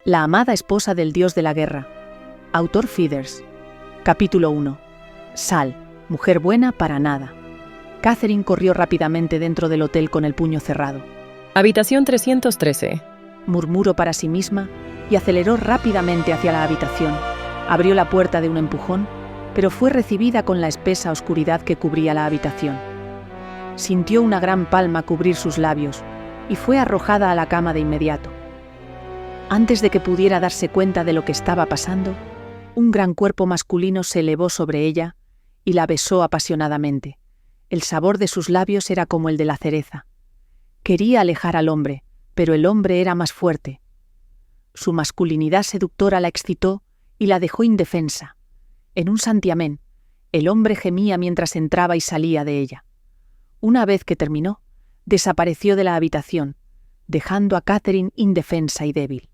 La amada esposa del dios de la guerra. Autor Feathers. Capítulo 1. Sal, mujer buena para nada. Catherine corrió rápidamente dentro del hotel con el puño cerrado. Habitación 313. Murmuró para sí misma y aceleró rápidamente hacia la habitación. Abrió la puerta de un empujón, pero fue recibida con la espesa oscuridad que cubría la habitación. Sintió una gran palma cubrir sus labios y fue arrojada a la cama de inmediato. Antes de que pudiera darse cuenta de lo que estaba pasando, un gran cuerpo masculino se elevó sobre ella y la besó apasionadamente. El sabor de sus labios era como el de la cereza. Quería alejar al hombre, pero el hombre era más fuerte. Su masculinidad seductora la excitó y la dejó indefensa. En un santiamén, el hombre gemía mientras entraba y salía de ella. Una vez que terminó, desapareció de la habitación, dejando a Catherine indefensa y débil.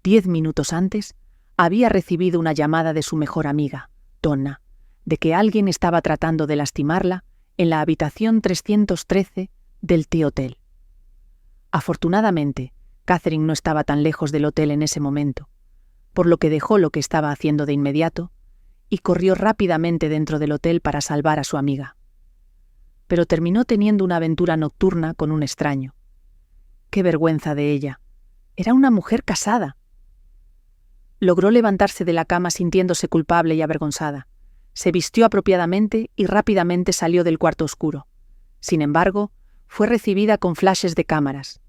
10 minutos antes, había recibido una llamada de su mejor amiga, Donna, de que alguien estaba tratando de lastimarla en la habitación 313 del T-Hotel. Afortunadamente, Catherine no estaba tan lejos del hotel en ese momento, por lo que dejó lo que estaba haciendo de inmediato y corrió rápidamente dentro del hotel para salvar a su amiga. Pero terminó teniendo una aventura nocturna con un extraño. ¡Qué vergüenza de ella! Era una mujer casada. Logró levantarse de la cama sintiéndose culpable y avergonzada. Se vistió apropiadamente y rápidamente salió del cuarto oscuro. Sin embargo, fue recibida con flashes de cámaras.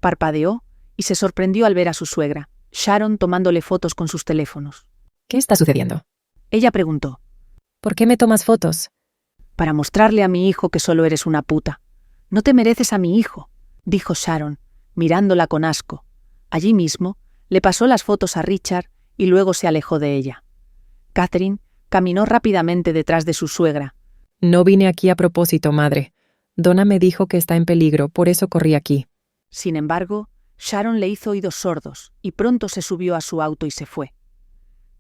Parpadeó y se sorprendió al ver a su suegra, Sharon, tomándole fotos con sus teléfonos. ¿Qué está sucediendo? Ella preguntó. ¿Por qué me tomas fotos? Para mostrarle a mi hijo que solo eres una puta. No te mereces a mi hijo, dijo Sharon, mirándola con asco. Allí mismo, le pasó las fotos a Richard y luego se alejó de ella. Catherine caminó rápidamente detrás de su suegra. No vine aquí a propósito, madre. Donna me dijo que está en peligro, por eso corrí aquí. Sin embargo, Sharon le hizo oídos sordos y pronto se subió a su auto y se fue.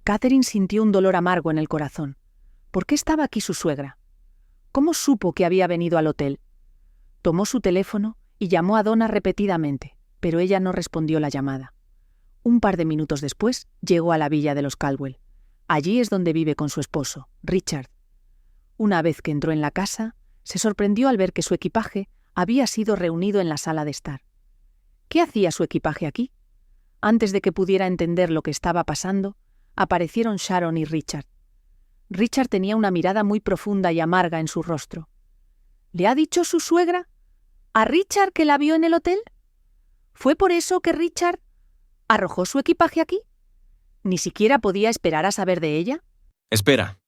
Catherine sintió un dolor amargo en el corazón. ¿Por qué estaba aquí su suegra? ¿Cómo supo que había venido al hotel? Tomó su teléfono y llamó a Donna repetidamente, pero ella no respondió la llamada. Un par de minutos después, llegó a la villa de los Caldwell. Allí es donde vive con su esposo, Richard. Una vez que entró en la casa, se sorprendió al ver que su equipaje había sido reunido en la sala de estar. ¿Qué hacía su equipaje aquí? Antes de que pudiera entender lo que estaba pasando, aparecieron Sharon y Richard. Richard tenía una mirada muy profunda y amarga en su rostro. ¿Le ha dicho su suegra a Richard que la vio en el hotel? ¿Fue por eso que Richard arrojó su equipaje aquí? ¿Ni siquiera podía esperar a saber de ella? Espera.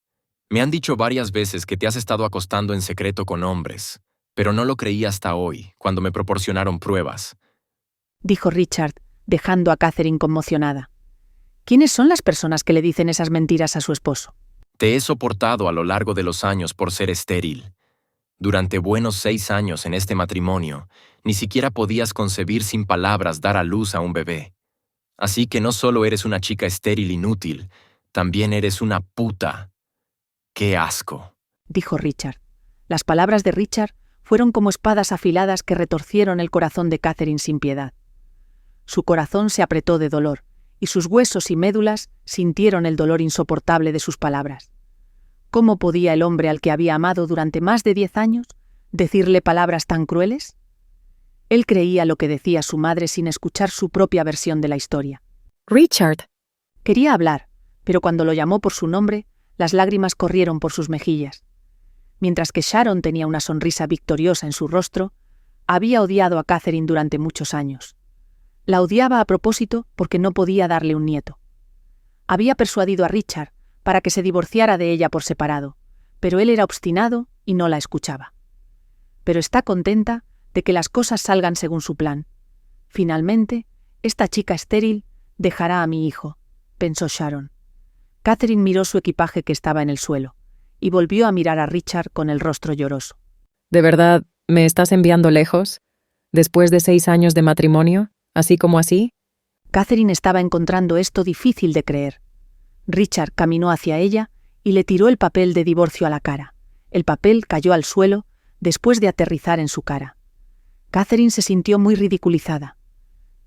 Me han dicho varias veces que te has estado acostando en secreto con hombres, pero no lo creí hasta hoy, cuando me proporcionaron pruebas. Dijo Richard, dejando a Catherine conmocionada. ¿Quiénes son las personas que le dicen esas mentiras a su esposo? Te he soportado a lo largo de los años por ser estéril. Durante buenos 6 años en este matrimonio, ni siquiera podías concebir sin palabras dar a luz a un bebé. Así que no solo eres una chica estéril inútil, también eres una puta. ¡Qué asco!, dijo Richard. Las palabras de Richard fueron como espadas afiladas que retorcieron el corazón de Catherine sin piedad. Su corazón se apretó de dolor, y sus huesos y médulas sintieron el dolor insoportable de sus palabras. ¿Cómo podía el hombre al que había amado durante más de 10 años decirle palabras tan crueles? Él creía lo que decía su madre sin escuchar su propia versión de la historia. Richard. Quería hablar, pero cuando lo llamó por su nombre, las lágrimas corrieron por sus mejillas. Mientras que Sharon tenía una sonrisa victoriosa en su rostro, había odiado a Catherine durante muchos años. La odiaba a propósito porque no podía darle un nieto. Había persuadido a Richard para que se divorciara de ella por separado, pero él era obstinado y no la escuchaba. Pero está contenta de que las cosas salgan según su plan. Finalmente, esta chica estéril dejará a mi hijo, pensó Sharon. Catherine miró su equipaje que estaba en el suelo y volvió a mirar a Richard con el rostro lloroso. ¿De verdad me estás enviando lejos? ¿Después de 6 años de matrimonio? ¿Así como así? Catherine estaba encontrando esto difícil de creer. Richard caminó hacia ella y le tiró el papel de divorcio a la cara. El papel cayó al suelo después de aterrizar en su cara. Catherine se sintió muy ridiculizada.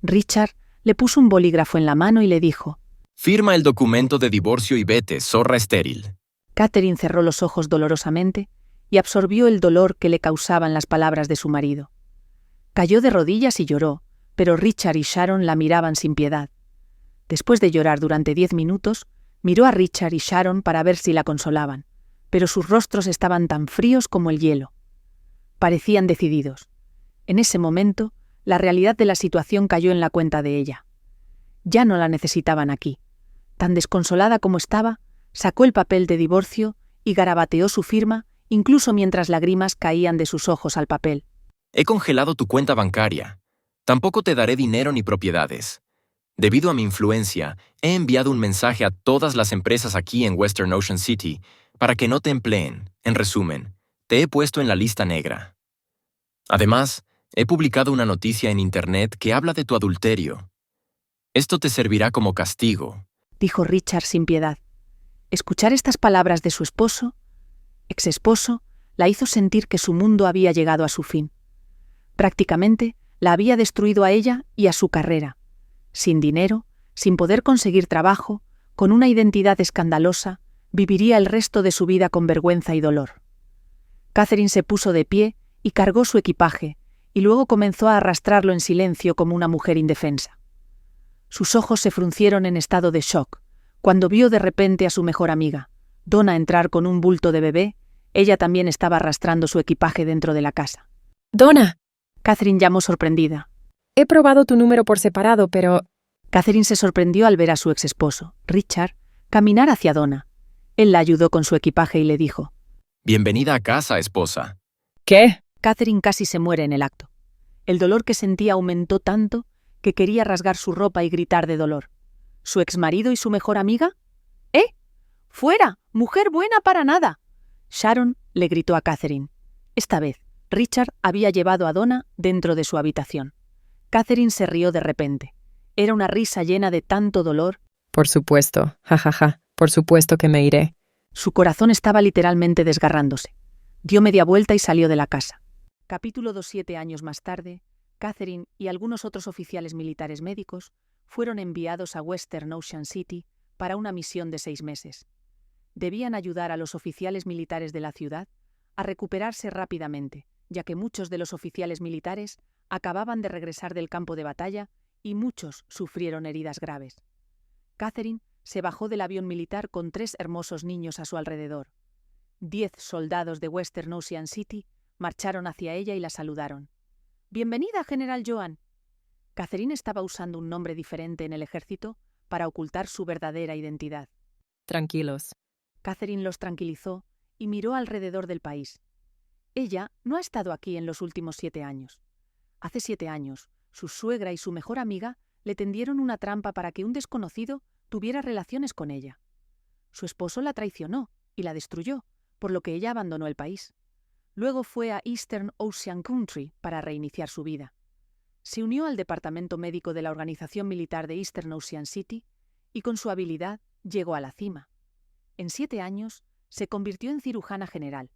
Richard Le puso un bolígrafo en la mano y le dijo: Firma el documento de divorcio y vete, zorra estéril. Catherine cerró los ojos dolorosamente y absorbió el dolor que le causaban las palabras de su marido. Cayó de rodillas y lloró, pero Richard y Sharon la miraban sin piedad. Después de llorar durante 10 minutos, miró a Richard y Sharon para ver si la consolaban, pero sus rostros estaban tan fríos como el hielo. Parecían decididos. En ese momento, la realidad de la situación cayó en la cuenta de ella. Ya no la necesitaban aquí. Tan desconsolada como estaba, sacó el papel de divorcio y garabateó su firma, incluso mientras lágrimas caían de sus ojos al papel. He congelado tu cuenta bancaria. Tampoco te daré dinero ni propiedades. Debido a mi influencia, he enviado un mensaje a todas las empresas aquí en Western Ocean City para que no te empleen. En resumen, te he puesto en la lista negra. Además, he publicado una noticia en Internet que habla de tu adulterio. Esto te servirá como castigo, Dijo Richard sin piedad. Escuchar estas palabras de su ex esposo, la hizo sentir que su mundo había llegado a su fin. Prácticamente la había destruido a ella y a su carrera. Sin dinero, sin poder conseguir trabajo, con una identidad escandalosa, viviría el resto de su vida con vergüenza y dolor. Catherine se puso de pie y cargó su equipaje, y luego comenzó a arrastrarlo en silencio como una mujer indefensa. Sus ojos se fruncieron en estado de shock, cuando vio de repente a su mejor amiga, Donna, entrar con un bulto de bebé. Ella también estaba arrastrando su equipaje dentro de la casa. Donna, Catherine llamó sorprendida. he probado tu número por separado, pero... Catherine se sorprendió al ver a su exesposo, Richard, caminar hacia Donna. Él la ayudó con su equipaje y le dijo: Bienvenida a casa, esposa. ¿Qué? Catherine casi se muere en el acto. El dolor que sentía aumentó tanto que quería rasgar su ropa y gritar de dolor. ¿Su exmarido y su mejor amiga? ¡Eh! ¡Fuera! ¡Mujer buena para nada! Sharon le gritó a Catherine. Esta vez, Richard había llevado a Donna dentro de su habitación. Catherine se rió de repente. Era una risa llena de tanto dolor. Por supuesto, jajaja, por supuesto que me iré. Su corazón estaba literalmente desgarrándose. Dio media vuelta y salió de la casa. Capítulo 2. 7 años más tarde, Catherine y algunos otros oficiales militares médicos fueron enviados a Western Ocean City para una misión de 6 meses. Debían ayudar a los oficiales militares de la ciudad a recuperarse rápidamente, ya que muchos de los oficiales militares acababan de regresar del campo de batalla y muchos sufrieron heridas graves. Catherine se bajó del avión militar con 3 hermosos niños a su alrededor. 10 soldados de Western Ocean City marcharon hacia ella y la saludaron. «Bienvenida, General Joan». Catherine estaba usando un nombre diferente en el ejército para ocultar su verdadera identidad. Tranquilos. Catherine los tranquilizó y miró alrededor del país. Ella no ha estado aquí en los últimos 7 años. Hace 7 años, su suegra y su mejor amiga le tendieron una trampa para que un desconocido tuviera relaciones con ella. Su esposo la traicionó y la destruyó, por lo que ella abandonó el país. Luego fue a Eastern Ocean Country para reiniciar su vida. Se unió al departamento médico de la organización militar de Eastern Ocean City y con su habilidad llegó a la cima. En 7 años se convirtió en cirujana general,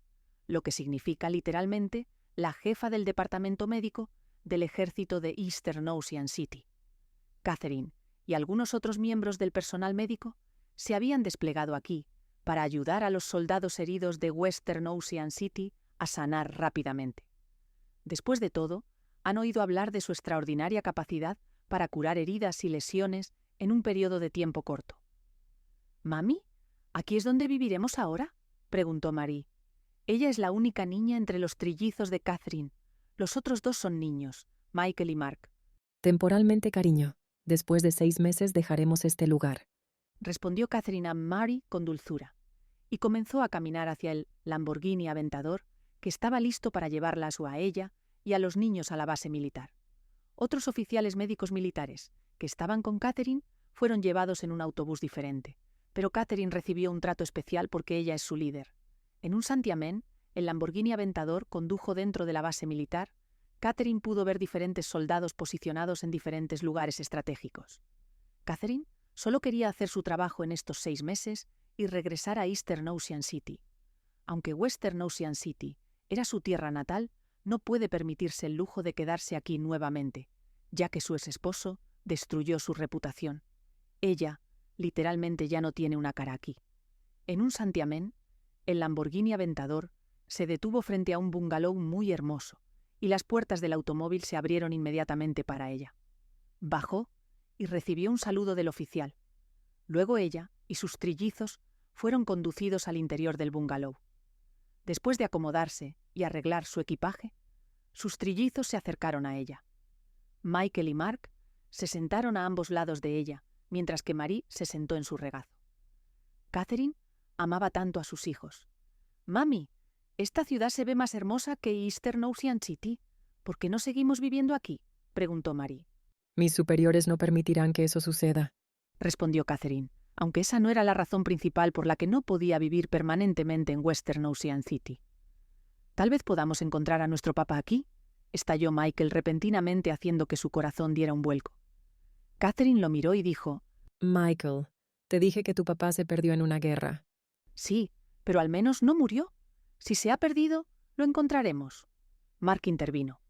lo que significa literalmente la jefa del departamento médico del ejército de Eastern Ocean City. Catherine y algunos otros miembros del personal médico se habían desplegado aquí para ayudar a los soldados heridos de Western Ocean City a sanar rápidamente. Después de todo, han oído hablar de su extraordinaria capacidad para curar heridas y lesiones en un periodo de tiempo corto. «¿Mami? ¿Aquí es donde viviremos ahora?», preguntó Marie. Ella es la única niña entre los trillizos de Catherine. Los otros 2 son niños, Michael y Mark. Temporalmente, cariño. Después de 6 meses dejaremos este lugar. Respondió Catherine a Marie con dulzura, y comenzó a caminar hacia el Lamborghini Aventador que estaba listo para llevarla a ella y a los niños a la base militar. Otros oficiales médicos militares que estaban con Catherine fueron llevados en un autobús diferente, pero Catherine recibió un trato especial porque ella es su líder. En un santiamén, el Lamborghini Aventador condujo dentro de la base militar. Catherine pudo ver diferentes soldados posicionados en diferentes lugares estratégicos. Catherine solo quería hacer su trabajo en estos 6 meses y regresar a Eastern Ocean City. Aunque Western Ocean City era su tierra natal, no puede permitirse el lujo de quedarse aquí nuevamente, ya que su exesposo Destruyó su reputación. Ella, literalmente, ya no tiene una cara aquí. En un santiamén, el Lamborghini Aventador se detuvo frente a un bungalow muy hermoso, y las puertas del automóvil se abrieron inmediatamente para ella. Bajó y recibió un saludo del oficial. Luego ella y sus trillizos fueron conducidos al interior del bungalow. Después de acomodarse y arreglar su equipaje, sus trillizos se acercaron a ella. Michael y Mark se sentaron a ambos lados de ella, mientras que Marie se sentó en su regazo. Catherine amaba tanto a sus hijos. «Mami, esta ciudad se ve más hermosa que Eastern Ocean City. ¿Por qué no seguimos viviendo aquí?», preguntó Marie. Mis superiores no permitirán que eso suceda, respondió Catherine, aunque esa no era la razón principal por la que no podía vivir permanentemente en Western Ocean City. «Tal vez podamos encontrar a nuestro papá aquí», estalló Michael repentinamente, haciendo que su corazón diera un vuelco. Catherine lo miró y dijo: Michael, te dije que tu papá se perdió en una guerra. «Sí, pero al menos no murió. Si se ha perdido, lo encontraremos». Mark intervino.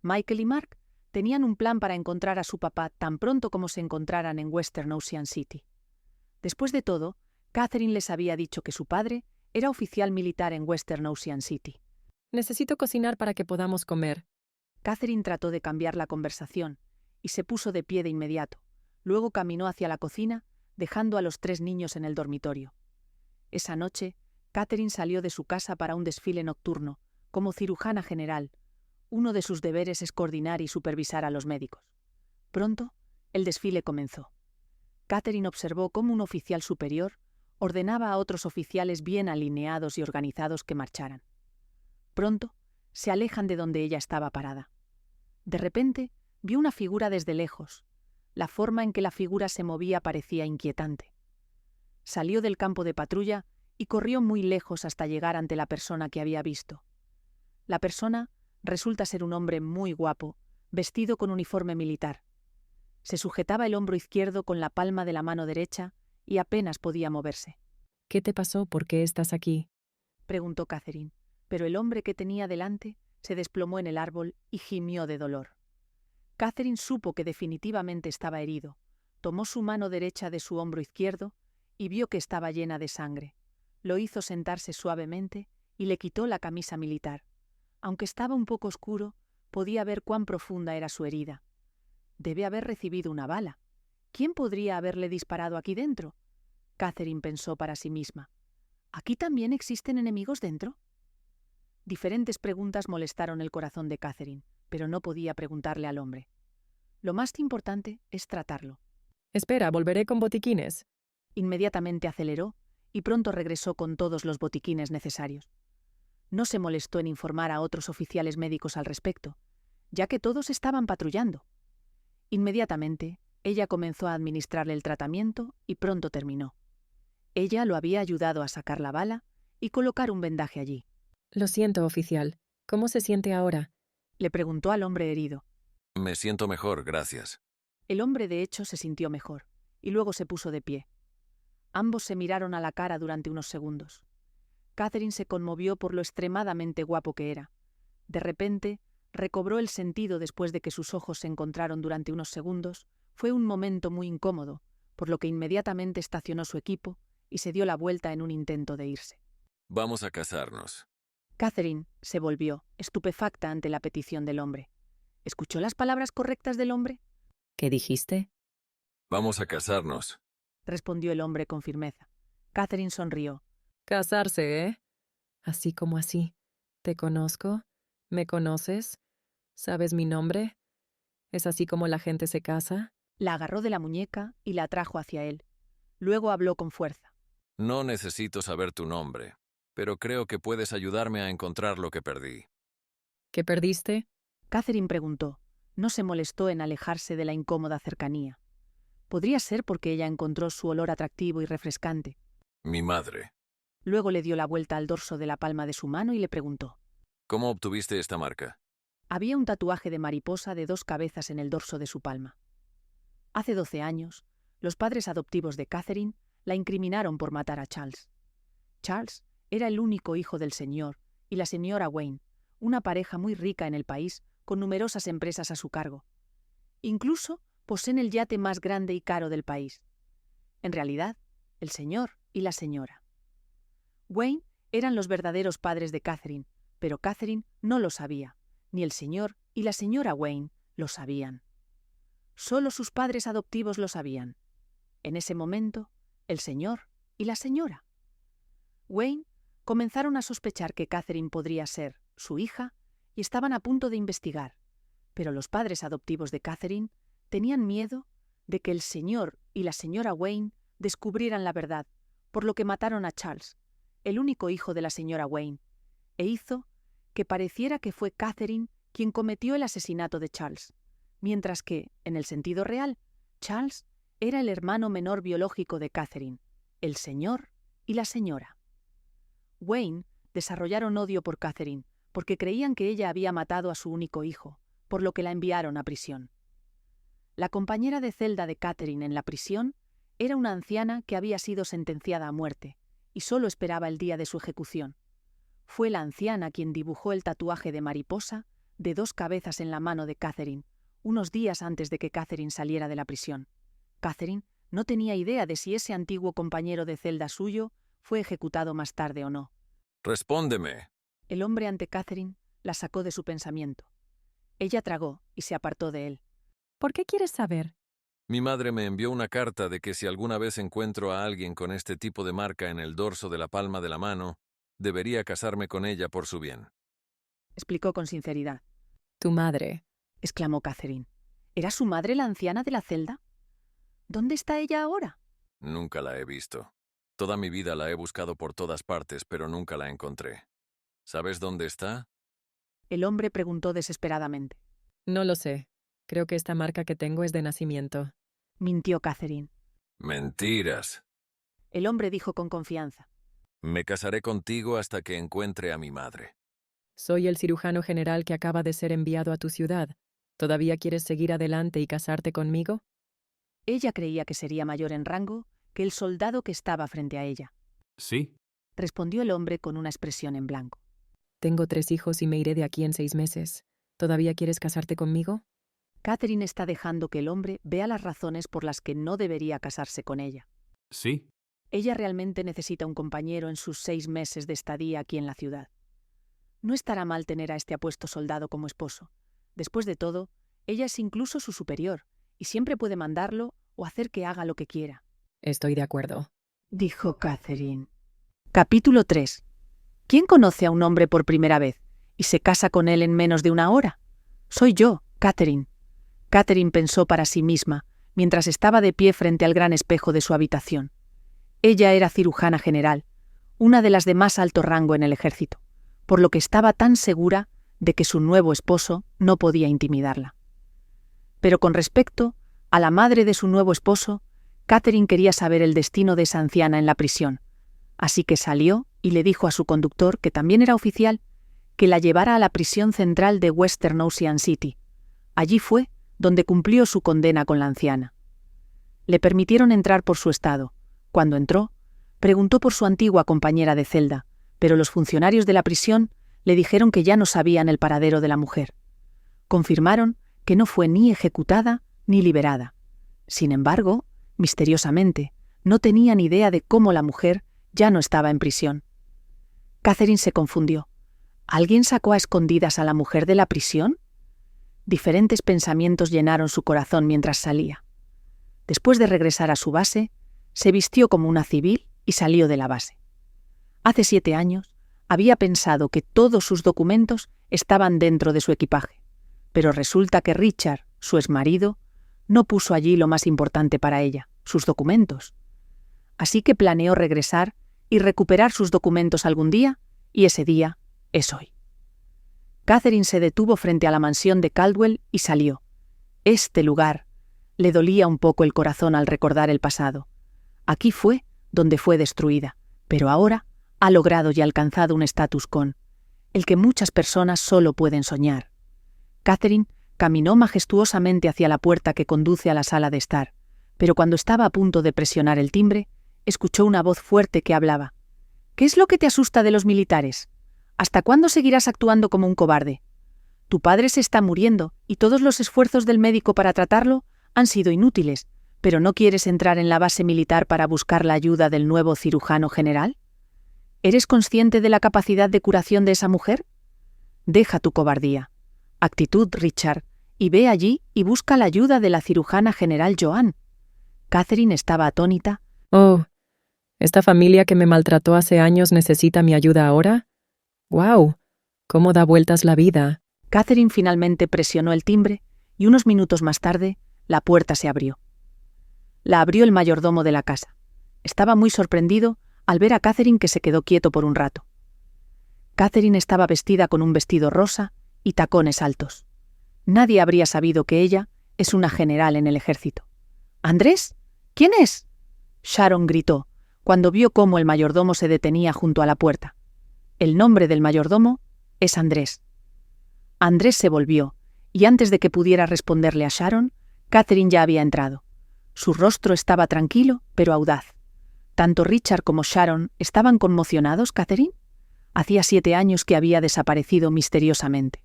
Michael y Mark tenían un plan para encontrar a su papá tan pronto como se encontraran en Western Ocean City. Después de todo, Catherine les había dicho que su padre era oficial militar en Western Ocean City. Necesito cocinar para que podamos comer. Catherine trató de cambiar la conversación y se puso de pie de inmediato. Luego caminó hacia la cocina, dejando a los 3 niños en el dormitorio. Esa noche, Catherine salió de su casa para un desfile nocturno, como cirujana general. Uno de sus deberes es coordinar y supervisar a los médicos. Pronto, el desfile comenzó. Catherine observó cómo un oficial superior ordenaba a otros oficiales bien alineados y organizados que marcharan. Pronto, se alejan de donde ella estaba parada. De repente, vio una figura desde lejos. La forma en que la figura se movía parecía inquietante. Salió del campo de patrulla y corrió muy lejos hasta llegar ante la persona que había visto. La persona resulta ser un hombre muy guapo, vestido con uniforme militar. Se sujetaba el hombro izquierdo con la palma de la mano derecha y apenas podía moverse. ¿Qué te pasó? ¿Por qué estás aquí? Preguntó Catherine, pero el hombre que tenía delante se desplomó en el árbol y gimió de dolor. Catherine supo que definitivamente estaba herido, tomó su mano derecha de su hombro izquierdo y vio que estaba llena de sangre. Lo hizo sentarse suavemente y le quitó la camisa militar. Aunque estaba un poco oscuro, podía ver cuán profunda era su herida. Debe haber recibido una bala. ¿Quién podría haberle disparado aquí dentro? Catherine pensó para sí misma. ¿Aquí también existen enemigos dentro? Diferentes preguntas molestaron el corazón de Catherine, pero no podía preguntarle al hombre. Lo más importante es tratarlo. Espera, volveré con botiquines. Inmediatamente aceleró y pronto regresó con todos los botiquines necesarios. No se molestó en informar a otros oficiales médicos al respecto, ya que todos estaban patrullando. Inmediatamente, ella comenzó a administrarle el tratamiento y pronto terminó. Ella lo había ayudado a sacar la bala y colocar un vendaje allí. Lo siento, oficial. ¿Cómo se siente ahora? Le preguntó al hombre herido. Me siento mejor, gracias. El hombre de hecho se sintió mejor, y luego se puso de pie. Ambos se miraron a la cara durante unos segundos. Catherine se conmovió por lo extremadamente guapo que era. De repente, recobró el sentido después de que sus ojos se encontraron durante unos segundos. Fue un momento muy incómodo, por lo que inmediatamente estacionó su equipo y se dio la vuelta en un intento de irse. Vamos a casarnos. Catherine se volvió, estupefacta ante la petición del hombre. ¿Escuchó las palabras correctas del hombre? ¿Qué dijiste? Vamos a casarnos. Respondió el hombre con firmeza. Catherine sonrió. Casarse, ¿eh? Así como así. ¿Te conozco? ¿Me conoces? ¿Sabes mi nombre? ¿Es así como la gente se casa? La agarró de la muñeca y la atrajo hacia él. Luego habló con fuerza. No necesito saber tu nombre, pero creo que puedes ayudarme a encontrar lo que perdí. ¿Qué perdiste? Catherine preguntó. No se molestó en alejarse de la incómoda cercanía. Podría ser porque ella encontró su olor atractivo y refrescante. Mi madre. Luego le dio la vuelta al dorso de la palma de su mano y le preguntó. ¿Cómo obtuviste esta marca? Había un tatuaje de mariposa de 2 cabezas en el dorso de su palma. Hace 12 años, los padres adoptivos de Catherine la incriminaron por matar a Charles. Charles era el único hijo del señor y la señora Wayne, una pareja muy rica en el país con numerosas empresas a su cargo. Incluso poseen el yate más grande y caro del país. En realidad, el señor y la señora Wayne eran los verdaderos padres de Catherine, pero Catherine no lo sabía, ni el señor y la señora Wayne lo sabían. Solo sus padres adoptivos lo sabían. En ese momento, el señor y la señora Wayne comenzaron a sospechar que Catherine podría ser su hija y estaban a punto de investigar, pero los padres adoptivos de Catherine tenían miedo de que el señor y la señora Wayne descubrieran la verdad, por lo que mataron a Charles, el único hijo de la señora Wayne, e hizo que pareciera que fue Catherine quien cometió el asesinato de Charles, mientras que, en el sentido real, Charles era el hermano menor biológico de Catherine, el señor y la señora Wayne desarrollaron odio por Catherine porque creían que ella había matado a su único hijo, por lo que la enviaron a prisión. La compañera de celda de Catherine en la prisión era una anciana que había sido sentenciada a muerte y solo esperaba el día de su ejecución. Fue la anciana quien dibujó el tatuaje de mariposa de 2 cabezas en la mano de Catherine, unos días antes de que Catherine saliera de la prisión. Catherine no tenía idea de si ese antiguo compañero de celda suyo fue ejecutado más tarde o no. Respóndeme. El hombre ante Catherine la sacó de su pensamiento. Ella tragó y se apartó de él. ¿Por qué quieres saber? Mi madre me envió una carta de que si alguna vez encuentro a alguien con este tipo de marca en el dorso de la palma de la mano, debería casarme con ella por su bien. Explicó con sinceridad. Tu madre. Exclamó Catherine. ¿Era su madre la anciana de la celda? ¿Dónde está ella ahora? Nunca la he visto. Toda mi vida la he buscado por todas partes, pero nunca la encontré. ¿Sabes dónde está? El hombre preguntó desesperadamente. No lo sé. Creo que esta marca que tengo es de nacimiento. Mintió Catherine. Mentiras. El hombre dijo con confianza. Me casaré contigo hasta que encuentre a mi madre. Soy el cirujano general que acaba de ser enviado a tu ciudad. ¿Todavía quieres seguir adelante y casarte conmigo? Ella creía que sería mayor en rango que el soldado que estaba frente a ella. Sí. Respondió el hombre con una expresión en blanco. Tengo 3 hijos y me iré de aquí en 6 meses. ¿Todavía quieres casarte conmigo? Catherine está dejando que el hombre vea las razones por las que no debería casarse con ella. Sí. Ella realmente necesita un compañero en sus 6 meses de estadía aquí en la ciudad. No estará mal tener a este apuesto soldado como esposo. Después de todo, ella es incluso su superior, y siempre puede mandarlo o hacer que haga lo que quiera. Estoy de acuerdo. Dijo Catherine. Capítulo 3. ¿Quién conoce a un hombre por primera vez y se casa con él en menos de 1 hora? Soy yo, Catherine. Catherine pensó para sí misma, mientras estaba de pie frente al gran espejo de su habitación. Ella era cirujana general, una de las de más alto rango en el ejército, por lo que estaba tan segura de que su nuevo esposo no podía intimidarla. Pero con respecto a la madre de su nuevo esposo, Catherine quería saber el destino de esa anciana en la prisión, así que salió y le dijo a su conductor, que también era oficial, que la llevara a la prisión central de Western Ocean City. Allí fue donde cumplió su condena con la anciana. Le permitieron entrar por su estado. Cuando entró, preguntó por su antigua compañera de celda, pero los funcionarios de la prisión le dijeron que ya no sabían el paradero de la mujer. Confirmaron que no fue ni ejecutada ni liberada. Sin embargo, misteriosamente, no tenían idea de cómo la mujer ya no estaba en prisión. Catherine se confundió. ¿Alguien sacó a escondidas a la mujer de la prisión? Diferentes pensamientos llenaron su corazón mientras salía. Después de regresar a su base, se vistió como una civil y salió de la base. Hace 7 años, había pensado que todos sus documentos estaban dentro de su equipaje, pero resulta que Richard, su exmarido, no puso allí lo más importante para ella, sus documentos. Así que planeó regresar y recuperar sus documentos algún día, y ese día es hoy. Catherine se detuvo frente a la mansión de Caldwell y salió. Este lugar le dolía un poco el corazón al recordar el pasado. Aquí fue donde fue destruida, pero ahora ha logrado y alcanzado un estatus con el que muchas personas solo pueden soñar. Catherine caminó majestuosamente hacia la puerta que conduce a la sala de estar, pero cuando estaba a punto de presionar el timbre, escuchó una voz fuerte que hablaba. ¿Qué es lo que te asusta de los militares? ¿Hasta cuándo seguirás actuando como un cobarde? Tu padre se está muriendo y todos los esfuerzos del médico para tratarlo han sido inútiles, pero ¿no quieres entrar en la base militar para buscar la ayuda del nuevo cirujano general? ¿Eres consciente de la capacidad de curación de esa mujer? Deja tu cobardía. Actitud, Richard, y ve allí y busca la ayuda de la cirujana general Joan. Catherine estaba atónita. Oh, ¿esta familia que me maltrató hace años necesita mi ayuda ahora? ¡Guau! ¿Cómo da vueltas la vida? Catherine finalmente presionó el timbre y unos minutos más tarde la puerta se abrió. La abrió el mayordomo de la casa. Estaba muy sorprendido al ver a Catherine, que se quedó quieto por un rato. Catherine estaba vestida con un vestido rosa y tacones altos. Nadie habría sabido que ella es una general en el ejército. «¿Andrés? ¿Quién es?», Sharon gritó, cuando vio cómo el mayordomo se detenía junto a la puerta. El nombre del mayordomo es Andrés. Andrés se volvió, y antes de que pudiera responderle a Sharon, Catherine ya había entrado. Su rostro estaba tranquilo, pero audaz. Tanto Richard como Sharon estaban conmocionados. ¿Catherine? Hacía 7 años que había desaparecido misteriosamente.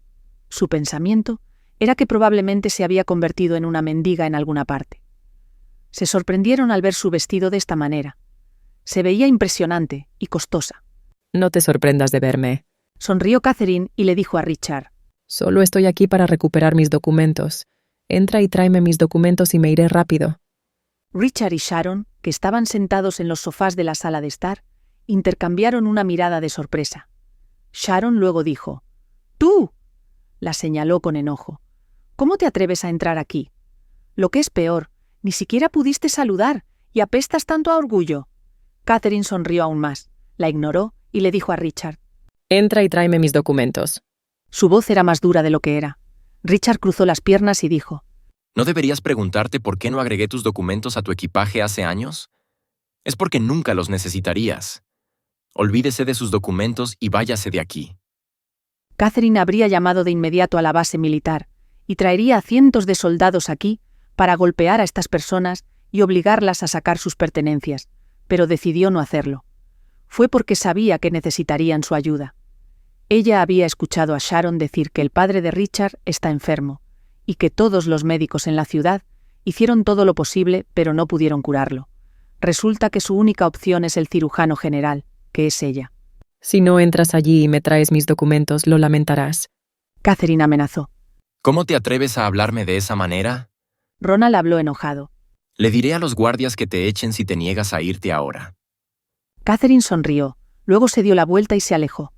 Su pensamiento era que probablemente se había convertido en una mendiga en alguna parte. Se sorprendieron al ver su vestido de esta manera. Se veía impresionante y costosa. No te sorprendas de verme. Sonrió Catherine y le dijo a Richard: Solo estoy aquí para recuperar mis documentos. Entra y tráeme mis documentos y me iré rápido. Richard y Sharon, que estaban sentados en los sofás de la sala de estar, intercambiaron una mirada de sorpresa. Sharon luego dijo: «¡Tú!», la señaló con enojo. «¿Cómo te atreves a entrar aquí? Lo que es peor, ni siquiera pudiste saludar y apestas tanto a orgullo». Catherine sonrió aún más, la ignoró y le dijo a Richard: Entra y tráeme mis documentos. Su voz era más dura de lo que era. Richard cruzó las piernas y dijo: ¿No deberías preguntarte por qué no agregué tus documentos a tu equipaje hace años? Es porque nunca los necesitarías. Olvídese de sus documentos y váyase de aquí. Catherine habría llamado de inmediato a la base militar y traería a cientos de soldados aquí para golpear a estas personas y obligarlas a sacar sus pertenencias, pero decidió no hacerlo. Fue porque sabía que necesitarían su ayuda. Ella había escuchado a Sharon decir que el padre de Richard está enfermo y que todos los médicos en la ciudad hicieron todo lo posible, pero no pudieron curarlo. Resulta que su única opción es el cirujano general, que es ella. Si no entras allí y me traes mis documentos, lo lamentarás. Catherine amenazó. ¿Cómo te atreves a hablarme de esa manera? Ronald habló enojado. Le diré a los guardias que te echen si te niegas a irte ahora. Catherine sonrió, luego se dio la vuelta y se alejó.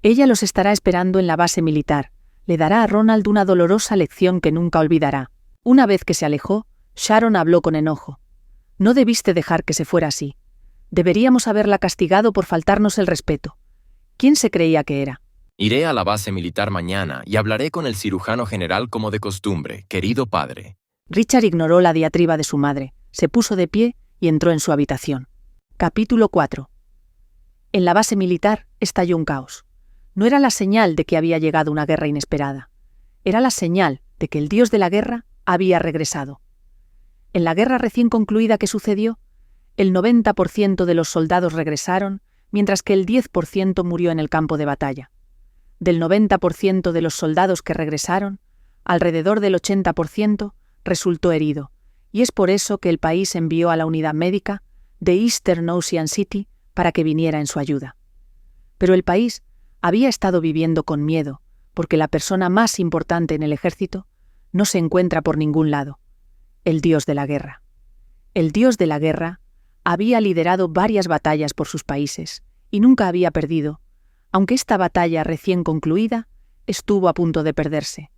Ella los estará esperando en la base militar. Le dará a Ronald una dolorosa lección que nunca olvidará. Una vez que se alejó, Sharon habló con enojo. No debiste dejar que se fuera así. Deberíamos haberla castigado por faltarnos el respeto. ¿Quién se creía que era? Iré a la base militar mañana y hablaré con el cirujano general como de costumbre, querido padre. Richard ignoró la diatriba de su madre, se puso de pie y entró en su habitación. Capítulo 4. En la base militar estalló un caos. No era la señal de que había llegado una guerra inesperada. Era la señal de que el dios de la guerra había regresado. En la guerra recién concluida que sucedió, el 90% de los soldados regresaron, mientras que el 10% murió en el campo de batalla. Del 90% de los soldados que regresaron, alrededor del 80% resultó herido, y es por eso que el país envió a la unidad médica de Eastern Ocean City para que viniera en su ayuda. Pero el país había estado viviendo con miedo, porque la persona más importante en el ejército no se encuentra por ningún lado: el dios de la guerra. El dios de la guerra había liderado varias batallas por sus países y nunca había perdido, aunque esta batalla recién concluida estuvo a punto de perderse.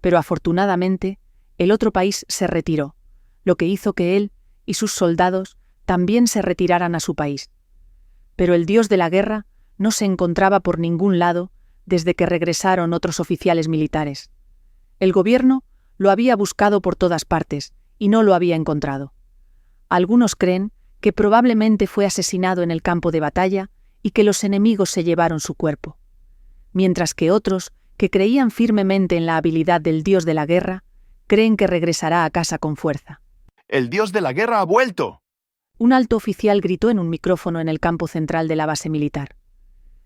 Pero afortunadamente, el otro país se retiró, lo que hizo que él y sus soldados también se retiraran a su país. Pero el dios de la guerra no se encontraba por ningún lado desde que regresaron otros oficiales militares. El gobierno lo había buscado por todas partes y no lo había encontrado. Algunos creen que probablemente fue asesinado en el campo de batalla y que los enemigos se llevaron su cuerpo, mientras que otros, que creían firmemente en la habilidad del dios de la guerra, creen que regresará a casa con fuerza. ¡El dios de la guerra ha vuelto! Un alto oficial gritó en un micrófono en el campo central de la base militar.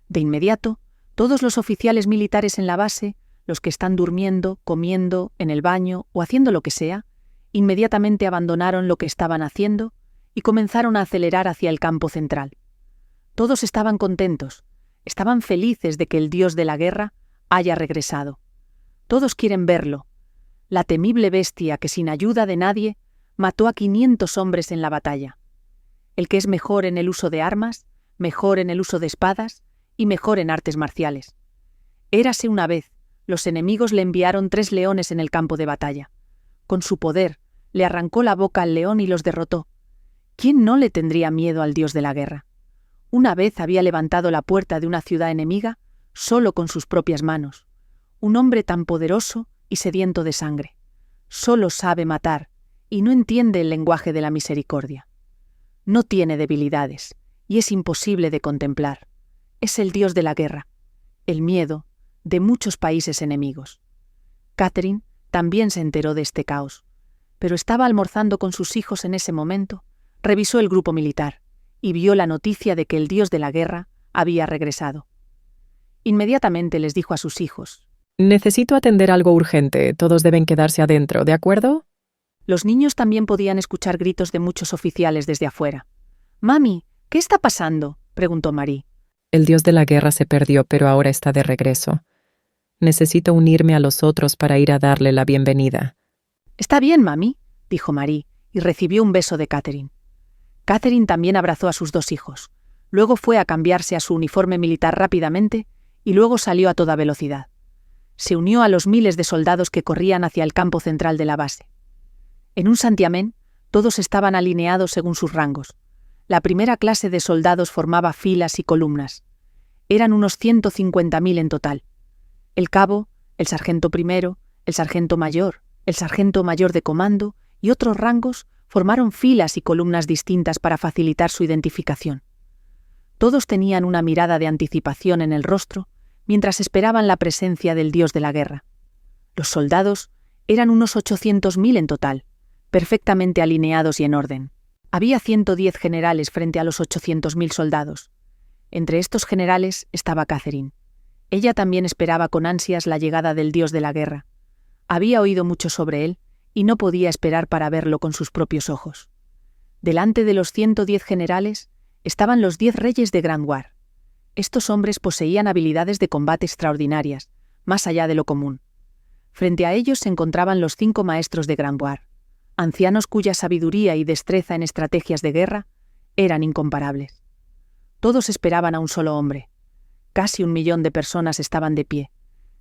De inmediato, todos los oficiales militares en la base, los que están durmiendo, comiendo, en el baño o haciendo lo que sea, Inmediatamente abandonaron lo que estaban haciendo y comenzaron a acelerar hacia el campo central. Todos estaban contentos, estaban felices de que el dios de la guerra haya regresado. Todos quieren verlo. La temible bestia que sin ayuda de nadie mató a 500 hombres en la batalla. El que es mejor en el uso de armas, mejor en el uso de espadas y mejor en artes marciales. Érase una vez, los enemigos le enviaron 3 leones en el campo de batalla. Con su poder, le arrancó la boca al león y los derrotó. ¿Quién no le tendría miedo al dios de la guerra? Una vez había levantado la puerta de una ciudad enemiga solo con sus propias manos. Un hombre tan poderoso y sediento de sangre. Solo sabe matar y no entiende el lenguaje de la misericordia. No tiene debilidades y es imposible de contemplar. Es el dios de la guerra, el miedo de muchos países enemigos. Catherine también se enteró de este caos, pero estaba almorzando con sus hijos en ese momento, revisó el grupo militar y vio la noticia de que el dios de la guerra había regresado. Inmediatamente les dijo a sus hijos: Necesito atender algo urgente. Todos deben quedarse adentro, ¿de acuerdo? Los niños también podían escuchar gritos de muchos oficiales desde afuera. «Mami, ¿qué está pasando?», preguntó Marie. El dios de la guerra se perdió, pero ahora está de regreso. Necesito unirme a los otros para ir a darle la bienvenida. «Está bien, mami», dijo Marie, y recibió un beso de Catherine. Catherine también abrazó a sus 2 hijos. Luego fue a cambiarse a su uniforme militar rápidamente y luego salió a toda velocidad. Se unió a los miles de soldados que corrían hacia el campo central de la base. En un santiamén, todos estaban alineados según sus rangos. La primera clase de soldados formaba filas y columnas. Eran unos 150.000 en total. El cabo, el sargento primero, el sargento mayor de comando y otros rangos formaron filas y columnas distintas para facilitar su identificación. Todos tenían una mirada de anticipación en el rostro mientras esperaban la presencia del dios de la guerra. Los soldados eran unos 800.000 en total, perfectamente alineados y en orden. Había 110 generales frente a los 800.000 soldados. Entre estos generales estaba Catherine. Ella también esperaba con ansias la llegada del dios de la guerra. Había oído mucho sobre él y no podía esperar para verlo con sus propios ojos. Delante de los 110 generales estaban los 10 reyes de Grandoir. Estos hombres poseían habilidades de combate extraordinarias, más allá de lo común. Frente a ellos se encontraban los 5 maestros de Grandoir, ancianos cuya sabiduría y destreza en estrategias de guerra eran incomparables. Todos esperaban a un solo hombre. Casi 1 millón de personas estaban de pie,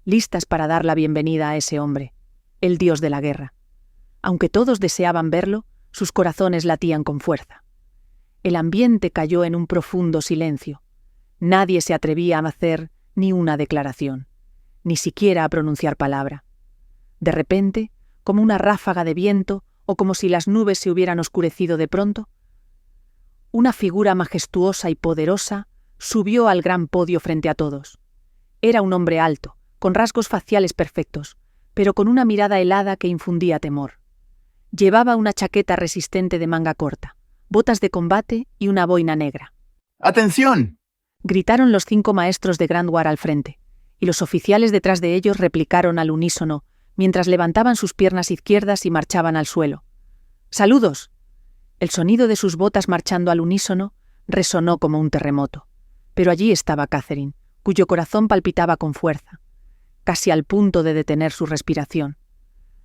listas para dar la bienvenida a ese hombre, el dios de la guerra. Aunque todos deseaban verlo, sus corazones latían con fuerza. El ambiente cayó en un profundo silencio. Nadie se atrevía a hacer ni una declaración, ni siquiera a pronunciar palabra. De repente, como una ráfaga de viento o como si las nubes se hubieran oscurecido de pronto, una figura majestuosa y poderosa subió al gran podio frente a todos. Era un hombre alto, con rasgos faciales perfectos, pero con una mirada helada que infundía temor. Llevaba una chaqueta resistente de manga corta, botas de combate y una boina negra. ¡Atención!, gritaron los 5 maestros de Grandoir al frente, y los oficiales detrás de ellos replicaron al unísono, mientras levantaban sus piernas izquierdas y marchaban al suelo. ¡Saludos! El sonido de sus botas marchando al unísono resonó como un terremoto. Pero allí estaba Catherine, cuyo corazón palpitaba con fuerza, casi al punto de detener su respiración.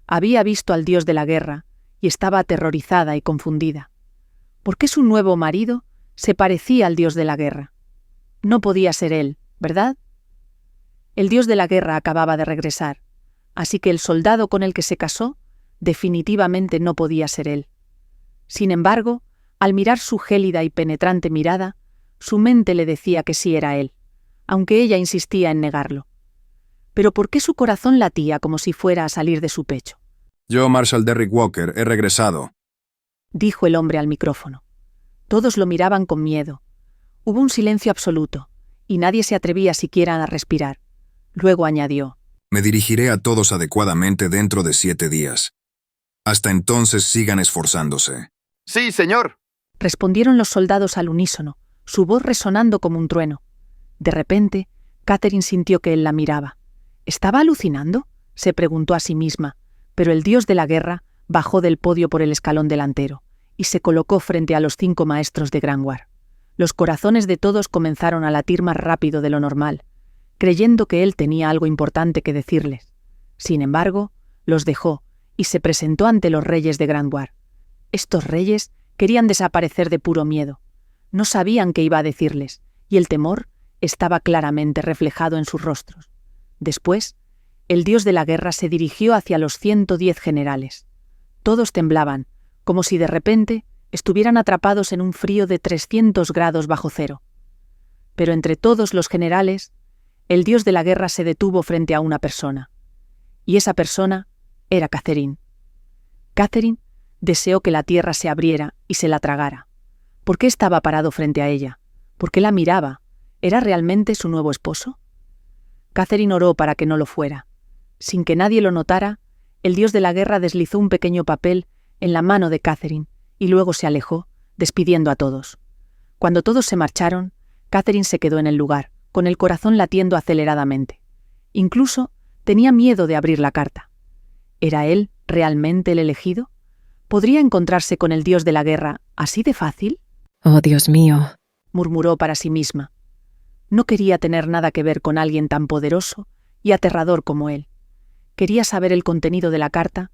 Había visto al dios de la guerra y estaba aterrorizada y confundida. ¿Por qué su nuevo marido se parecía al dios de la guerra? No podía ser él, ¿verdad? El dios de la guerra acababa de regresar, así que el soldado con el que se casó definitivamente no podía ser él. Sin embargo, al mirar su gélida y penetrante mirada, su mente le decía que sí era él, aunque ella insistía en negarlo. Pero ¿por qué su corazón latía como si fuera a salir de su pecho? Yo, Marshal Derrick Walker, he regresado, dijo el hombre al micrófono. Todos lo miraban con miedo. Hubo un silencio absoluto, y nadie se atrevía siquiera a respirar. Luego añadió: me dirigiré a todos adecuadamente dentro de 7 días. Hasta entonces sigan esforzándose. Sí, señor, respondieron los soldados al unísono, su voz resonando como un trueno. De repente, Catherine sintió que él la miraba. ¿Estaba alucinando?, se preguntó a sí misma, pero el dios de la guerra bajó del podio por el escalón delantero y se colocó frente a los 5 maestros de Granwar. Los corazones de todos comenzaron a latir más rápido de lo normal, creyendo que él tenía algo importante que decirles. Sin embargo, los dejó y se presentó ante los reyes de Granwar. Estos reyes querían desaparecer de puro miedo. No sabían qué iba a decirles, y el temor estaba claramente reflejado en sus rostros. Después, el dios de la guerra se dirigió hacia los 110 generales. Todos temblaban, como si de repente estuvieran atrapados en un frío de 300 grados bajo cero. Pero entre todos los generales, el dios de la guerra se detuvo frente a una persona. Y esa persona era Catherine. Catherine deseó que la tierra se abriera y se la tragara. ¿Por qué estaba parado frente a ella? ¿Por qué la miraba? ¿Era realmente su nuevo esposo? Catherine oró para que no lo fuera. Sin que nadie lo notara, el dios de la guerra deslizó un pequeño papel en la mano de Catherine y luego se alejó, despidiendo a todos. Cuando todos se marcharon, Catherine se quedó en el lugar, con el corazón latiendo aceleradamente. Incluso tenía miedo de abrir la carta. ¿Era él realmente el elegido? ¿Podría encontrarse con el dios de la guerra así de fácil? Oh, Dios mío. Murmuró para sí misma. No quería tener nada que ver con alguien tan poderoso y aterrador como él. Quería saber el contenido de la carta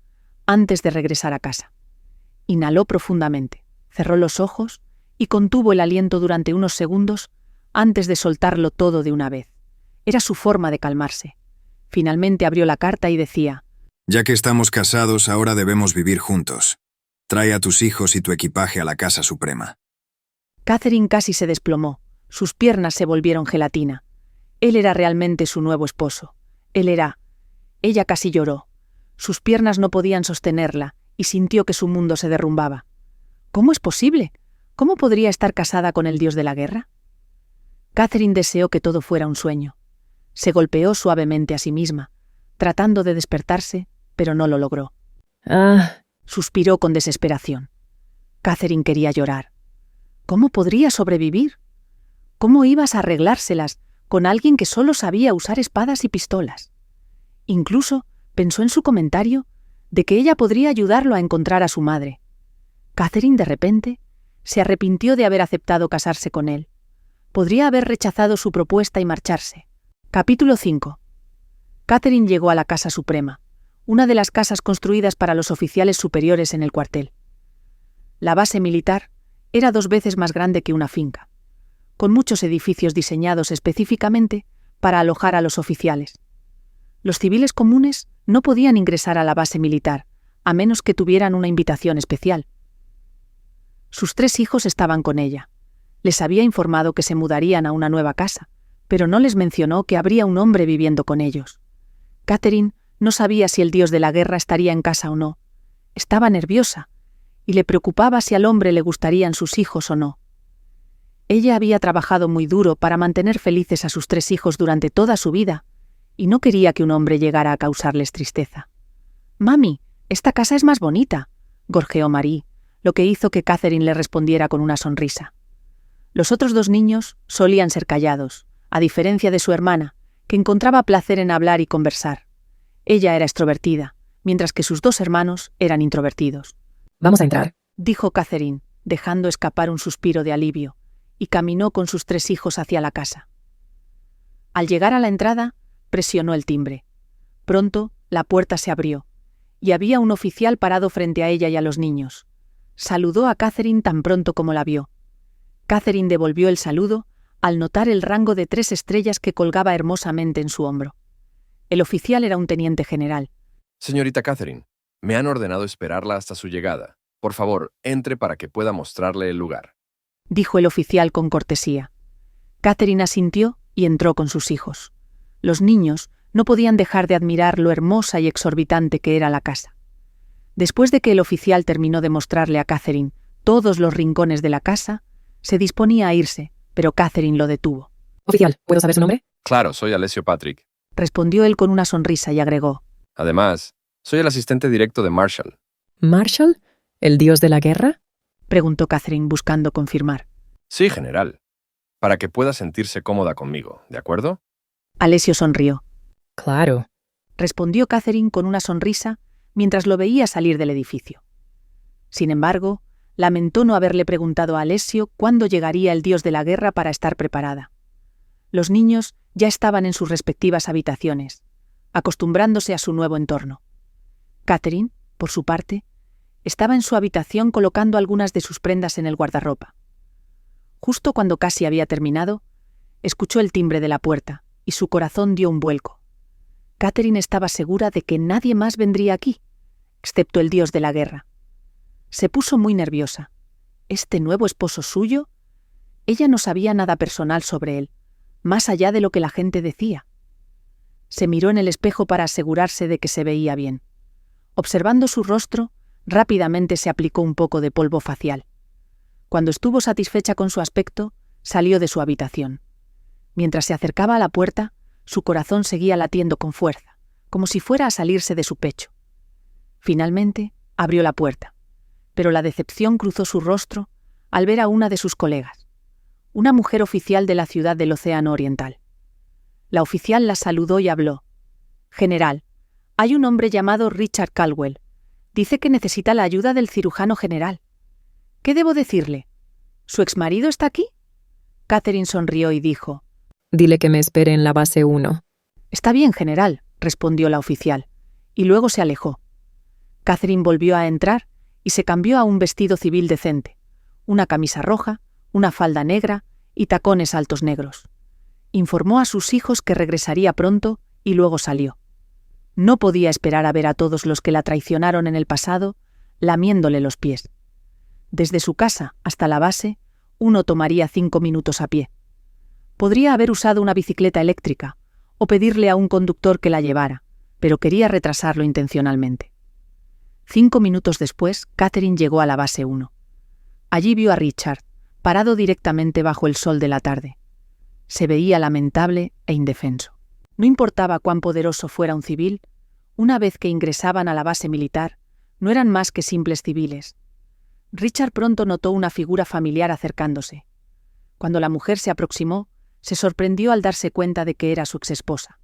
antes de regresar a casa. Inhaló profundamente, cerró los ojos y contuvo el aliento durante unos segundos antes de soltarlo todo de una vez. Era su forma de calmarse. Finalmente abrió la carta y decía: Ya que estamos casados, ahora debemos vivir juntos. Trae a tus hijos y tu equipaje a la Casa Suprema. Catherine casi se desplomó. Sus piernas se volvieron gelatina. Él era realmente su nuevo esposo. Ella casi lloró. Sus piernas no podían sostenerla y sintió que su mundo se derrumbaba. ¿Cómo es posible? ¿Cómo podría estar casada con el dios de la guerra? Catherine deseó que todo fuera un sueño. Se golpeó suavemente a sí misma, tratando de despertarse, pero no lo logró. Suspiró con desesperación. Catherine quería llorar. ¿Cómo podría sobrevivir? ¿Cómo ibas a arreglárselas con alguien que solo sabía usar espadas y pistolas? Incluso pensó en su comentario de que ella podría ayudarlo a encontrar a su madre. Catherine, de repente, se arrepintió de haber aceptado casarse con él. Podría haber rechazado su propuesta y marcharse. Capítulo 5. Catherine llegó a la Casa Suprema, una de las casas construidas para los oficiales superiores en el cuartel. La base militar era 2 veces más grande que una finca, con muchos edificios diseñados específicamente para alojar a los oficiales. Los civiles comunes no podían ingresar a la base militar, a menos que tuvieran una invitación especial. Sus 3 hijos estaban con ella. Les había informado que se mudarían a una nueva casa, pero no les mencionó que habría un hombre viviendo con ellos. Catherine no sabía si el dios de la guerra estaría en casa o no. Estaba nerviosa, y le preocupaba si al hombre le gustarían sus hijos o no. Ella había trabajado muy duro para mantener felices a sus 3 hijos durante toda su vida, y no quería que un hombre llegara a causarles tristeza. «Mami, esta casa es más bonita», gorjeó Marie, lo que hizo que Catherine le respondiera con una sonrisa. Los otros 2 niños solían ser callados, a diferencia de su hermana, que encontraba placer en hablar y conversar. Ella era extrovertida, mientras que sus 2 hermanos eran introvertidos. Vamos a entrar, dijo Catherine, dejando escapar un suspiro de alivio, y caminó con sus 3 hijos hacia la casa. Al llegar a la entrada, presionó el timbre. Pronto, la puerta se abrió, y había un oficial parado frente a ella y a los niños. Saludó a Catherine tan pronto como la vio. Catherine devolvió el saludo al notar el rango de 3 estrellas que colgaba hermosamente en su hombro. El oficial era un teniente general. Señorita Catherine, me han ordenado esperarla hasta su llegada. Por favor, entre para que pueda mostrarle el lugar, dijo el oficial con cortesía. Catherine asintió y entró con sus hijos. Los niños no podían dejar de admirar lo hermosa y exorbitante que era la casa. Después de que el oficial terminó de mostrarle a Catherine todos los rincones de la casa, se disponía a irse, pero Catherine lo detuvo. Oficial, ¿puedo saber su nombre? Claro, soy Alessio Patrick. Respondió él con una sonrisa y agregó: Además, soy el asistente directo de Marshall. ¿Marshall? ¿El dios de la guerra? Preguntó Catherine buscando confirmar. Sí, general. Para que pueda sentirse cómoda conmigo, ¿de acuerdo? Alessio sonrió. Claro. Respondió Catherine con una sonrisa mientras lo veía salir del edificio. Sin embargo, lamentó no haberle preguntado a Alessio cuándo llegaría el dios de la guerra para estar preparada. Los niños ya estaban en sus respectivas habitaciones, acostumbrándose a su nuevo entorno. Catherine, por su parte, estaba en su habitación colocando algunas de sus prendas en el guardarropa. Justo cuando casi había terminado, escuchó el timbre de la puerta y su corazón dio un vuelco. Catherine estaba segura de que nadie más vendría aquí, excepto el dios de la guerra. Se puso muy nerviosa. ¿Este nuevo esposo suyo? Ella no sabía nada personal sobre él, más allá de lo que la gente decía. Se miró en el espejo para asegurarse de que se veía bien. Observando su rostro, rápidamente se aplicó un poco de polvo facial. Cuando estuvo satisfecha con su aspecto, salió de su habitación. Mientras se acercaba a la puerta, su corazón seguía latiendo con fuerza, como si fuera a salirse de su pecho. Finalmente, abrió la puerta, pero la decepción cruzó su rostro al ver a una de sus colegas, una mujer oficial de la ciudad del Océano Oriental. La oficial la saludó y habló. «General, hay un hombre llamado Richard Caldwell. Dice que necesita la ayuda del cirujano general. ¿Qué debo decirle? ¿Su exmarido está aquí?» Catherine sonrió y dijo. Dile que me espere en la base 1. «Está bien, general», respondió la oficial, y luego se alejó. Catherine volvió a entrar y se cambió a un vestido civil decente, una camisa roja, una falda negra y tacones altos negros. Informó a sus hijos que regresaría pronto y luego salió. No podía esperar a ver a todos los que la traicionaron en el pasado, lamiéndole los pies. Desde su casa hasta la base, uno tomaría 5 minutos a pie. Podría haber usado una bicicleta eléctrica o pedirle a un conductor que la llevara, pero quería retrasarlo intencionalmente. 5 minutos después, Catherine llegó a la base 1. Allí vio a Richard, parado directamente bajo el sol de la tarde. Se veía lamentable e indefenso. No importaba cuán poderoso fuera un civil, una vez que ingresaban a la base militar, no eran más que simples civiles. Richard pronto notó una figura familiar acercándose. Cuando la mujer se aproximó, se sorprendió al darse cuenta de que era su exesposa.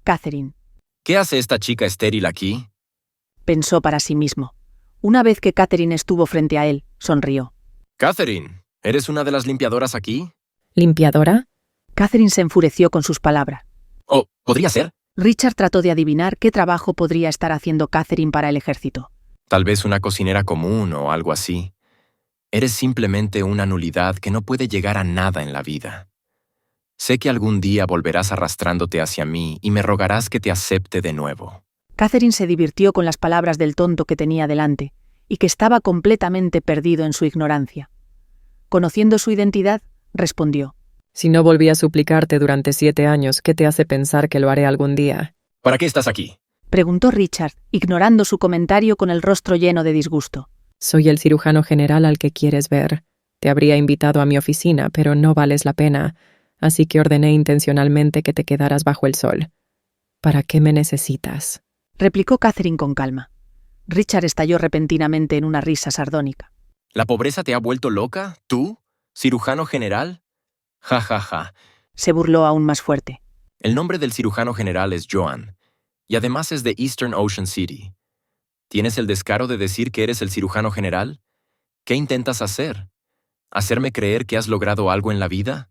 Catherine. ¿Qué hace esta chica estéril aquí? Pensó para sí mismo. Una vez que Catherine estuvo frente a él, sonrió. Catherine, ¿eres una de las limpiadoras aquí? ¿Limpiadora? Catherine se enfureció con sus palabras. Oh, ¿podría ser? Richard trató de adivinar qué trabajo podría estar haciendo Catherine para el ejército. Tal vez una cocinera común o algo así. Eres simplemente una nulidad que no puede llegar a nada en la vida. Sé que algún día volverás arrastrándote hacia mí y me rogarás que te acepte de nuevo. Catherine se divirtió con las palabras del tonto que tenía delante y que estaba completamente perdido en su ignorancia. Conociendo su identidad, respondió. Si no volví a suplicarte durante 7 años, ¿qué te hace pensar que lo haré algún día? ¿Para qué estás aquí? Preguntó Richard, ignorando su comentario con el rostro lleno de disgusto. Soy el cirujano general al que quieres ver. Te habría invitado a mi oficina, pero no vales la pena, así que ordené intencionalmente que te quedaras bajo el sol. ¿Para qué me necesitas? Replicó Catherine con calma. Richard estalló repentinamente en una risa sardónica. ¿La pobreza te ha vuelto loca? ¿Tú? ¿Cirujano general? Ja, ja, ja. Se burló aún más fuerte. El nombre del cirujano general es Joan, y además es de Eastern Ocean City. ¿Tienes el descaro de decir que eres el cirujano general? ¿Qué intentas hacer? ¿Hacerme creer que has logrado algo en la vida?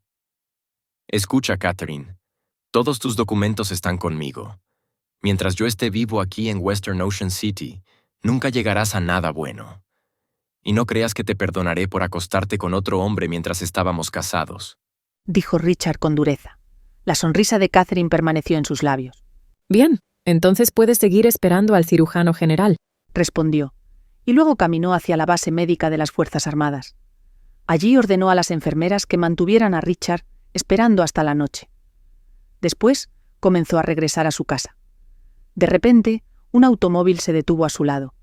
Escucha, Catherine. Todos tus documentos están conmigo. Mientras yo esté vivo aquí en Western Ocean City, nunca llegarás a nada bueno. Y no creas que te perdonaré por acostarte con otro hombre mientras estábamos casados, dijo Richard con dureza. La sonrisa de Catherine permaneció en sus labios. Bien, entonces puedes seguir esperando al cirujano general, respondió, y luego caminó hacia la base médica de las Fuerzas Armadas. Allí ordenó a las enfermeras que mantuvieran a Richard esperando hasta la noche. Después comenzó a regresar a su casa. De repente, un automóvil se detuvo a su lado.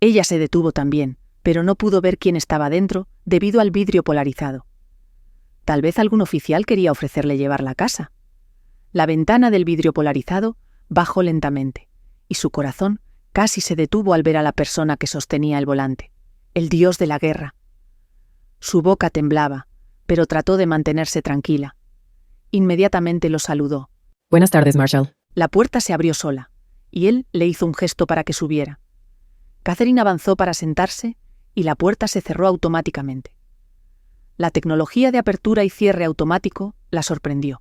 Ella se detuvo también, pero no pudo ver quién estaba dentro debido al vidrio polarizado. Tal vez algún oficial quería ofrecerle llevarla a casa. La ventana del vidrio polarizado bajó lentamente, y su corazón casi se detuvo al ver a la persona que sostenía el volante, el dios de la guerra. Su boca temblaba, pero trató de mantenerse tranquila. Inmediatamente lo saludó. Buenas tardes, Marshall. La puerta se abrió sola, y él le hizo un gesto para que subiera. Catherine avanzó para sentarse y la puerta se cerró automáticamente. La tecnología de apertura y cierre automático la sorprendió.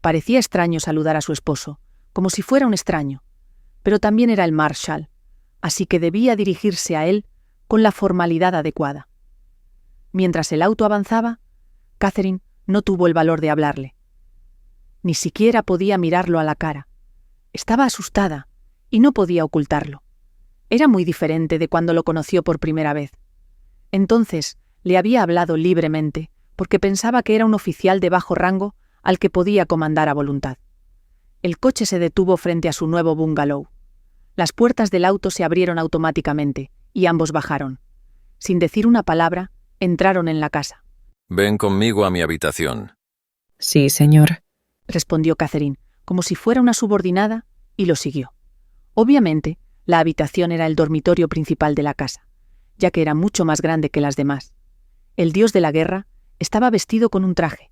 Parecía extraño saludar a su esposo, como si fuera un extraño, pero también era el Marshal, así que debía dirigirse a él con la formalidad adecuada. Mientras el auto avanzaba, Catherine no tuvo el valor de hablarle. Ni siquiera podía mirarlo a la cara. Estaba asustada y no podía ocultarlo. Era muy diferente de cuando lo conoció por primera vez. Entonces le había hablado libremente porque pensaba que era un oficial de bajo rango al que podía comandar a voluntad. El coche se detuvo frente a su nuevo bungalow. Las puertas del auto se abrieron automáticamente y ambos bajaron. Sin decir una palabra, entraron en la casa. Ven conmigo a mi habitación. Sí, señor. Respondió Catherine, como si fuera una subordinada, y lo siguió. Obviamente, la habitación era el dormitorio principal de la casa, ya que era mucho más grande que las demás. El dios de la guerra estaba vestido con un traje,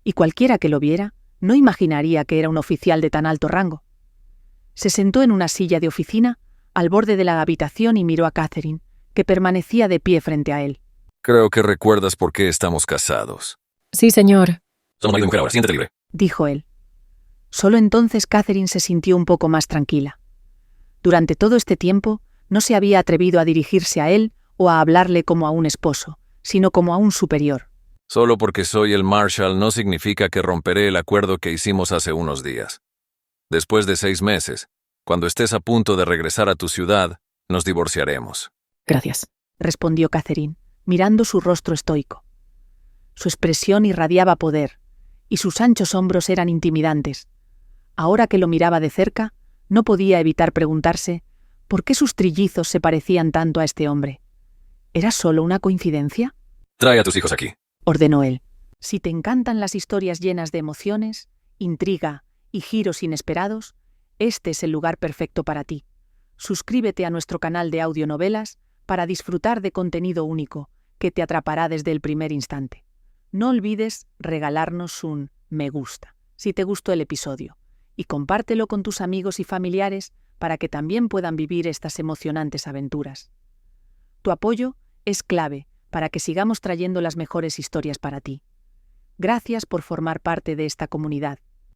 y cualquiera que lo viera no imaginaría que era un oficial de tan alto rango. Se sentó en una silla de oficina al borde de la habitación y miró a Catherine, que permanecía de pie frente a él. Creo que recuerdas por qué estamos casados. Sí, señor. Somos marido y mujer ahora, siéntete libre. Dijo él. Solo entonces Catherine se sintió un poco más tranquila. Durante todo este tiempo no se había atrevido a dirigirse a él o a hablarle como a un esposo, sino como a un superior. Solo porque soy el Marshal no significa que romperé el acuerdo que hicimos hace unos días. Después de 6 meses, cuando estés a punto de regresar a tu ciudad, nos divorciaremos. Gracias. Respondió Catherine, mirando su rostro estoico. Su expresión irradiaba poder, y sus anchos hombros eran intimidantes. Ahora que lo miraba de cerca, no podía evitar preguntarse por qué sus trillizos se parecían tanto a este hombre. ¿Era solo una coincidencia? Trae a tus hijos aquí. Ordenó él. Si te encantan las historias llenas de emociones, intriga y giros inesperados, este es el lugar perfecto para ti. Suscríbete a nuestro canal de audionovelas para disfrutar de contenido único que te atrapará desde el primer instante. No olvides regalarnos un me gusta si te gustó el episodio y compártelo con tus amigos y familiares para que también puedan vivir estas emocionantes aventuras. Tu apoyo es clave para que sigamos trayendo las mejores historias para ti. Gracias por formar parte de esta comunidad